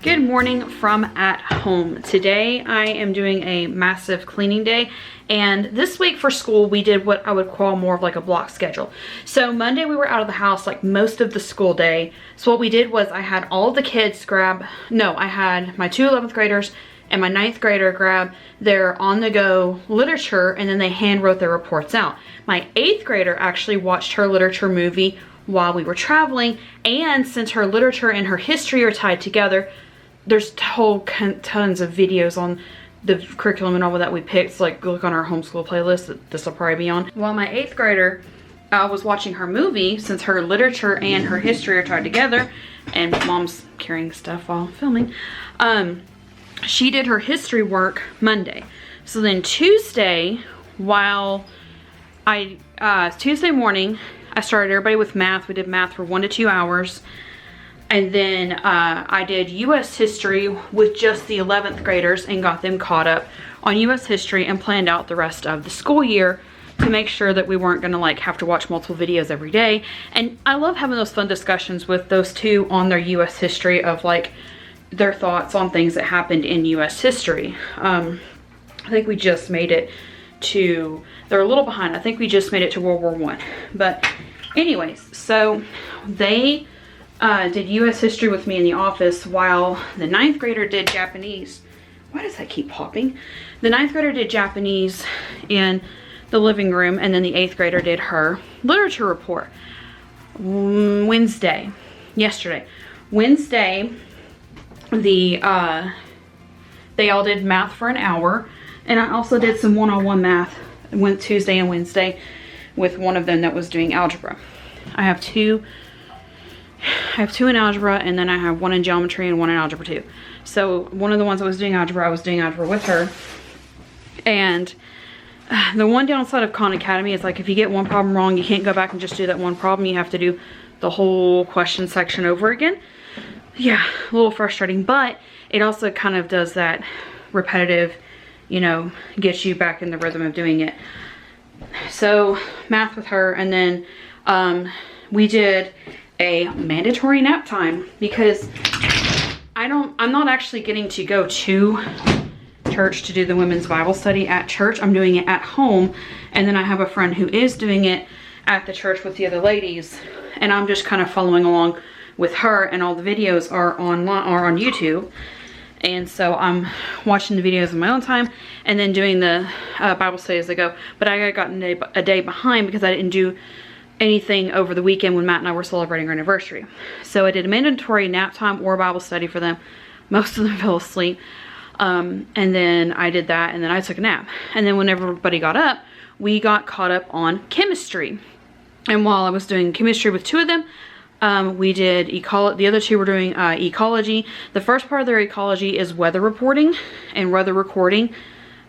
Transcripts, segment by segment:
Good morning from at home. Today I am doing a massive cleaning day, and this week for school we did what I would call more of like a block schedule. So Monday we were out of the house like most of the school day. So what we did was I had all of the kids I had my two 11th graders and my 9th grader grab their on-the-go literature, and then they hand wrote their reports out. My 8th grader actually watched her literature movie while we were traveling, and since her literature and her history are tied together, there's tons of videos on the curriculum and all of that we picked. So like look on our homeschool playlist, this will probably be on. While my 8th grader was watching her movie, since her literature and her history are tied together, and mom's carrying stuff while filming, she did her history work Monday. So then Tuesday, Tuesday morning, I started everybody with math. We did math for 1 to 2 hours. And then I did U.S. history with just the 11th graders and got them caught up on U.S. history and planned out the rest of the school year to make sure that we weren't gonna like have to watch multiple videos every day. And I love having those fun discussions with those two on their U.S. history of like their thoughts on things that happened in U.S. history. I think we just made it to, they're a little behind. I think we just made it to World War I. But anyways, so they did U.S. history with me in the office while the 9th grader did Japanese. Why does that keep popping? The 9th grader did Japanese in the living room, and then the 8th grader did her literature report. Yesterday, Wednesday, they all did math for an hour, and I also did some one-on-one math Tuesday and Wednesday with one of them that was doing algebra. I have two in algebra, and then I have one in geometry and one in algebra 2. So one of the ones that was doing algebra, I was doing algebra with her. And the one downside of Khan Academy is like if you get one problem wrong, you can't go back and just do that one problem. You have to do the whole question section over again. Yeah, a little frustrating, but it also kind of does that repetitive, you know, gets you back in the rhythm of doing it. So math with her, and then we did a mandatory nap time because I'm not actually getting to go to church to do the women's Bible study at church. I'm doing it at home, and then I have a friend who is doing it at the church with the other ladies, and I'm just kind of following along with her, and all the videos are on YouTube. And so I'm watching the videos in my own time and then doing the Bible study as I go. But I got a day behind because I didn't do anything over the weekend when Matt and I were celebrating our anniversary. So I did a mandatory nap time or Bible study for them. Most of them fell asleep. And then I did that, and then I took a nap. And then when everybody got up, we got caught up on chemistry. And while I was doing chemistry with two of them, we did ecology. The other two were doing ecology. The first part of their ecology is weather reporting and weather recording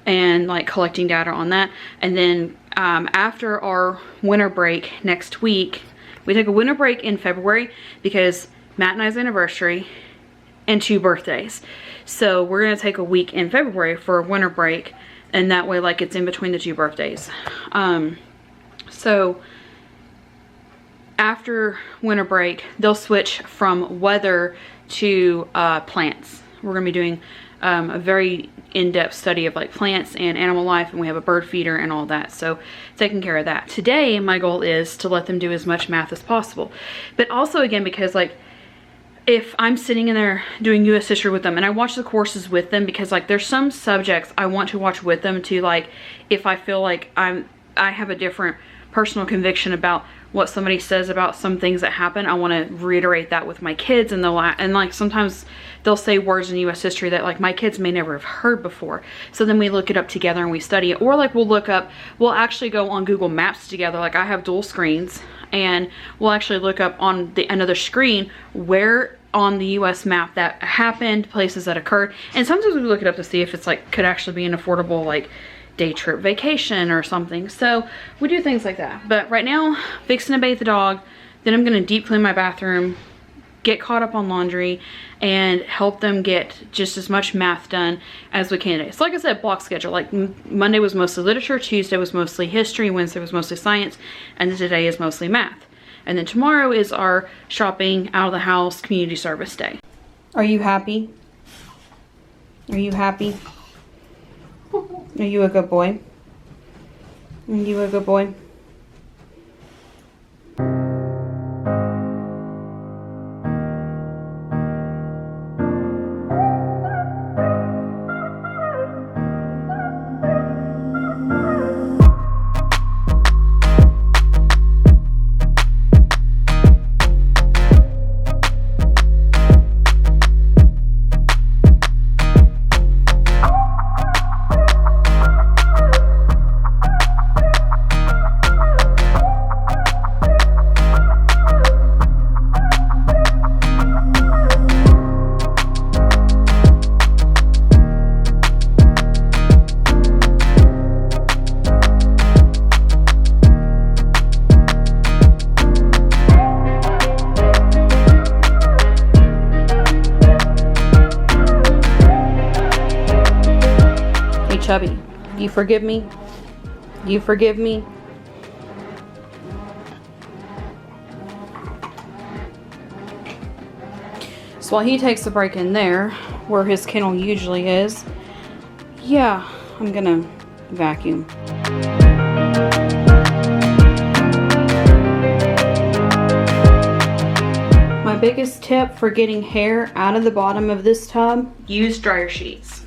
and like collecting data on that. And then after our winter break next week, we took a winter break in February because Matt and I's anniversary and 2 birthdays. So we're gonna take a week in February for a winter break, and that way like it's in between the 2 birthdays. So after winter break, they'll switch from weather to plants. We're gonna be doing a very in-depth study of like plants and animal life, and we have a bird feeder and all that, so taking care of that. Today my goal is to let them do as much math as possible, but also again because like if I'm sitting in there doing U.S. history with them, and I watch the courses with them because like there's some subjects I want to watch with them to, like if I feel like I have a different personal conviction about what somebody says about some things that happen, I want to reiterate that with my kids, and like sometimes they'll say words in U.S. history that like my kids may never have heard before. So then we look it up together and we study it, or like we'll actually go on Google Maps together. Like I have dual screens, and we'll actually look up on another screen where on the U.S. map that happened, places that occurred, and sometimes we look it up to see if it's like could actually be an affordable like day trip vacation or something. So we do things like that. But right now, fixing to bathe the dog, then I'm gonna deep clean my bathroom, get caught up on laundry, and help them get just as much math done as we can today. So like I said, block schedule. Like Monday was mostly literature, Tuesday was mostly history, Wednesday was mostly science, and then today is mostly math. And then tomorrow is our shopping, out of the house, community service day. Are you happy? Are you happy? Are you a good boy? Are you a good boy? Chubby, you forgive me? You forgive me? So while he takes a break in there, where his kennel usually is, yeah, I'm gonna vacuum. My biggest tip for getting hair out of the bottom of this tub, use dryer sheets.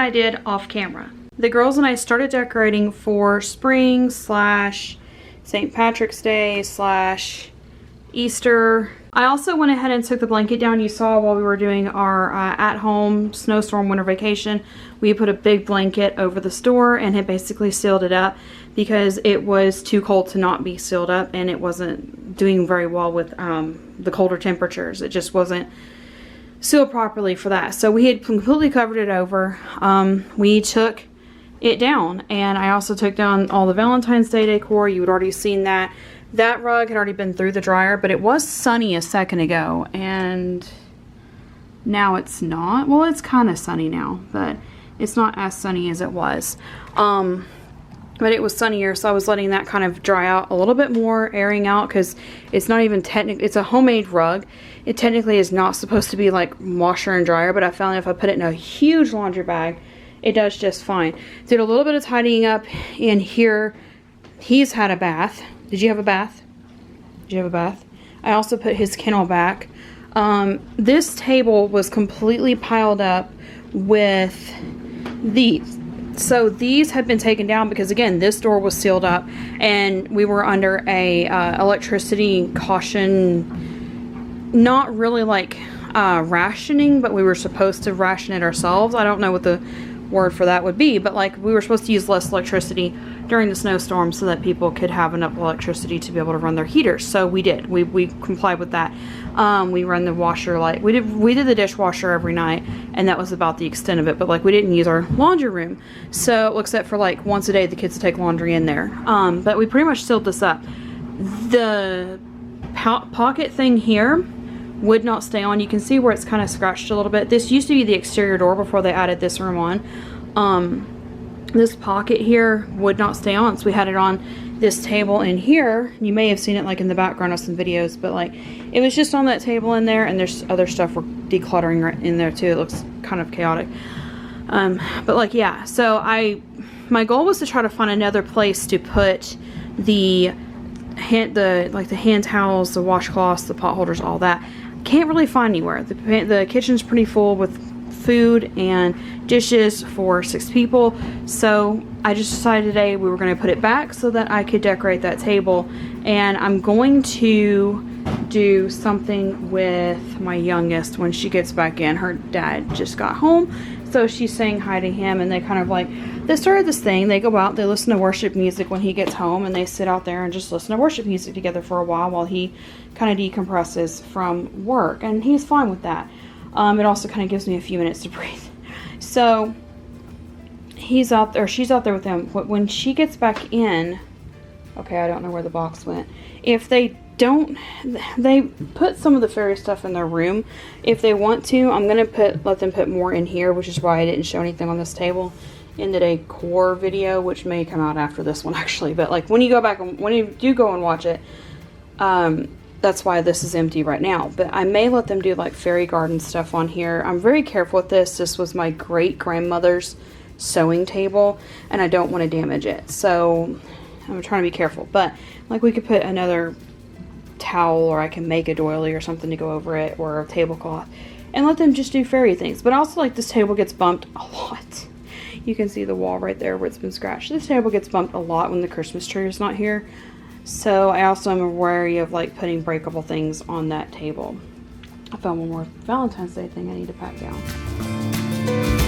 I did off camera. The girls and I started decorating for spring / St. Patrick's Day / Easter. I also went ahead and took the blanket down. You saw while we were doing our at-home snowstorm winter vacation, we put a big blanket over the store and it basically sealed it up because it was too cold to not be sealed up, and it wasn't doing very well with the colder temperatures. It just wasn't sealed properly for that. So we had completely covered it over. We took it down, and I also took down all the Valentine's Day decor. You had already seen that. That rug had already been through the dryer, but it was sunny a second ago, and now it's not. Well, it's kind of sunny now, but it's not as sunny as it was. But it was sunnier, so I was letting that kind of dry out a little bit more, airing out, because it's not even it's a homemade rug. It technically is not supposed to be like washer and dryer, but I found if I put it in a huge laundry bag, it does just fine. Did a little bit of tidying up in here. He's had a bath. Did you have a bath? Did you have a bath? I also put his kennel back. This table was completely piled up with these. So these had been taken down because, again, this door was sealed up and we were under a electricity caution, not really like rationing, but we were supposed to ration it ourselves. I don't know what the word for that would be, but like we were supposed to use less electricity during the snowstorm so that people could have enough electricity to be able to run their heaters. So we did. We complied with that. We run the washer, like we did the dishwasher every night, and that was about the extent of it. But like we didn't use our laundry room, so except for like once a day the kids would take laundry in there. But we pretty much sealed this up. The pocket thing here would not stay on. You can see where it's kind of scratched a little bit. This used to be the exterior door before they added this room on. This pocket here would not stay on, so we had it on this table in here. You may have seen it like in the background of some videos, but like it was just on that table in there, and there's other stuff we're decluttering right in there too. It looks kind of chaotic. But like, yeah, so my goal was to try to find another place to put the hand towels, the washcloths, the pot holders, all that. Can't really find anywhere. The kitchen's pretty full with food and dishes for 6 people, so I just decided today we were going to put it back so that I could decorate that table. And I'm going to do something with my youngest when she gets back in. Her dad just got home, so she's saying hi to him, and they kind of like, they started this thing. They go out, they listen to worship music when he gets home, and they sit out there and just listen to worship music together for a while he kind of decompresses from work, and he's fine with that. It also kind of gives me a few minutes to breathe. So he's out there, she's out there with him. When she gets back in, okay, I don't know where the box went. If they don't, they put some of the fairy stuff in their room. If they want to, I'm gonna let them put more in here, which is why I didn't show anything on this table in the decor video, which may come out after this one actually. But like when you go back and when you do go and watch it, that's why this is empty right now. But I may let them do like fairy garden stuff on here. I'm very careful with this. This was my great grandmother's sewing table, and I don't want to damage it, so I'm trying to be careful. But like we could put another towel, or I can make a doily or something to go over it, or a tablecloth, and let them just do fairy things. But also, like, this table gets bumped a lot. You can see the wall right there where it's been scratched. This table gets bumped a lot when the Christmas tree is not here. So I also am wary of like putting breakable things on that table. I found one more Valentine's Day thing I need to pack down.